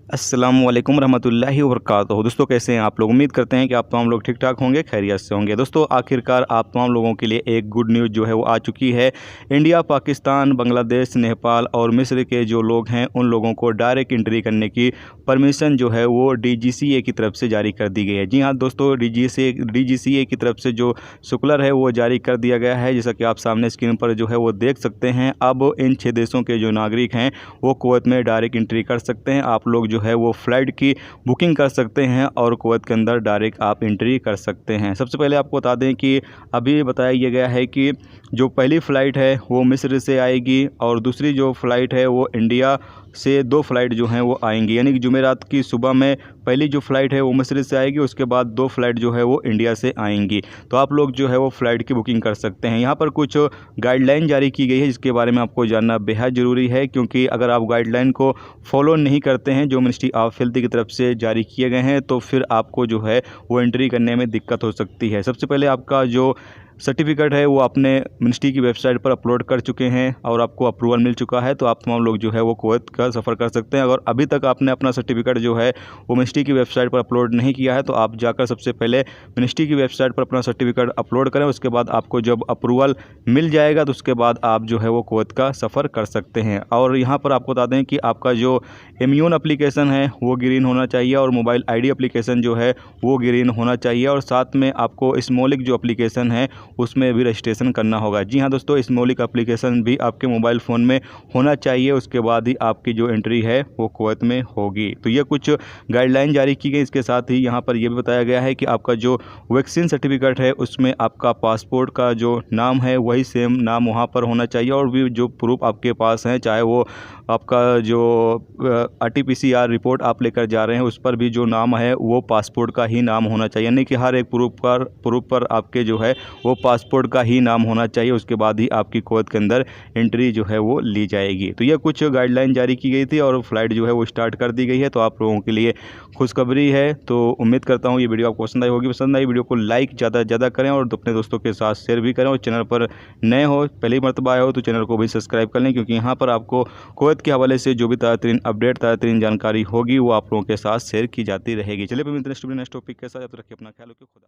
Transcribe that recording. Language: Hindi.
अस्सलामुअलैकुम रहमतुल्लाहि व बरकातहू। दोस्तों कैसे हैं आप लोग। उम्मीद करते हैं कि आप तमाम लोग ठीक ठाक होंगे, खैरियत से होंगे। दोस्तों आखिरकार आप तमाम लोगों के लिए एक गुड न्यूज़ जो है वो आ चुकी है। इंडिया, पाकिस्तान, बांग्लादेश, नेपाल और मिस्र के जो लोग हैं उन लोगों को डायरेक्ट एंट्री करने की परमिशन जो है वो DGCA की तरफ से जारी कर दी गई है। जी हाँ दोस्तों, DGCA की तरफ से जो सर्कुलर है वो जारी कर दिया गया है। जैसा कि आप सामने स्क्रीन पर जो है वो देख सकते हैं। अब इन 6 देशों के जो नागरिक हैं वो कुवैत में डायरेक्ट एंट्री कर सकते हैं। आप लोग जो है वो फ़्लाइट की बुकिंग कर सकते हैं और कुवैत के अंदर डायरेक्ट आप एंट्री कर सकते हैं। सबसे पहले आपको बता दें कि अभी बताया गया है कि जो पहली फ़्लाइट है वो मिस्र से आएगी और दूसरी जो फ़्लाइट है वो इंडिया से 2 फ़्लाइट जो हैं वो आएंगी। यानी कि जुमेरात की सुबह में पहली जो फ़्लाइट है वो मिस्र से आएगी, उसके बाद 2 फ़्लाइट जो है वो इंडिया से आएंगी। तो आप लोग जो है वो फ़्लाइट की बुकिंग कर सकते हैं। यहाँ पर कुछ गाइडलाइन जारी की गई है जिसके बारे में आपको जानना बेहद ज़रूरी है, क्योंकि अगर आप गाइडलाइन को फॉलो नहीं करते हैं जो मिनिस्ट्री ऑफ हेल्थ की तरफ से जारी किए गए हैं तो फिर आपको जो है वो एंट्री करने में दिक्कत हो सकती है। सबसे पहले आपका जो सर्टिफिकेट है वो आपने मिनिस्ट्री की वेबसाइट पर अपलोड कर चुके हैं और आपको अप्रूवल मिल चुका है, तो आप तमाम लोग जो है वो कुवैत का सफ़र कर सकते हैं। अगर अभी तक आपने अपना सर्टिफिकेट जो है वो मिनिस्ट्री की वेबसाइट पर अपलोड नहीं किया है तो आप जाकर सबसे पहले मिनिस्ट्री की वेबसाइट पर अपना सर्टिफिकेट अपलोड करें। उसके बाद आपको जब अप्रूवल मिल जाएगा तो उसके बाद आप जो है वो कुवैत का सफ़र कर सकते हैं। और यहाँ पर आपको बता दें कि आपका जो इम्यून एप्लीकेशन है वो ग्रीन होना चाहिए और मोबाइल ID एप्लीकेशन जो है वो ग्रीन होना चाहिए, और साथ में आपको स्मॉलिक जो एप्लीकेशन है उसमें भी रजिस्ट्रेशन करना होगा। जी हाँ दोस्तों, स्मॉलिक एप्लीकेशन भी आपके मोबाइल फ़ोन में होना चाहिए, उसके बाद ही आपकी जो एंट्री है वो कुवैत में होगी। तो ये कुछ गाइडलाइन जारी की गई। इसके साथ ही यहाँ पर यह भी बताया गया है कि आपका जो वैक्सीन सर्टिफिकेट है उसमें आपका पासपोर्ट का जो नाम है वही सेम नाम वहाँ पर होना चाहिए, और भी जो प्रूफ आपके पास हैं, चाहे वो आपका जो RT-PCR रिपोर्ट आप लेकर जा रहे हैं उस पर भी जो नाम है वो पासपोर्ट का ही नाम होना चाहिए। यानी कि हर एक प्रूफ पर आपके जो है वो पासपोर्ट का ही नाम होना चाहिए, उसके बाद ही आपकी कुवैत के अंदर एंट्री जो है वो ली जाएगी। तो ये कुछ गाइडलाइन जारी की गई थी और फ्लाइट जो है वो स्टार्ट कर दी गई है। तो आप लोगों के लिए खुशखबरी है। तो उम्मीद करता हूँ ये वीडियो आपको पसंद आई होगी। पसंद आई वीडियो को लाइक ज़्यादा से ज़्यादा करें और अपने दोस्तों के साथ शेयर भी करें, और चैनल पर नए हो, पहली मरतबा आए हो तो चैनल को भी सब्सक्राइब कर लें, क्योंकि यहाँ पर आपको कुवैत के हवाले से जो भी ताज़ा तरीन अपडेट, ताज़ा तरीन जानकारी होगी वो आप लोगों के साथ शेयर की जाती रहेगी। चलिए फिर मिलते हैं नेक्स्ट टॉपिक के साथ। जब तक रखिए अपना ख्याल, रखिए। खुदा।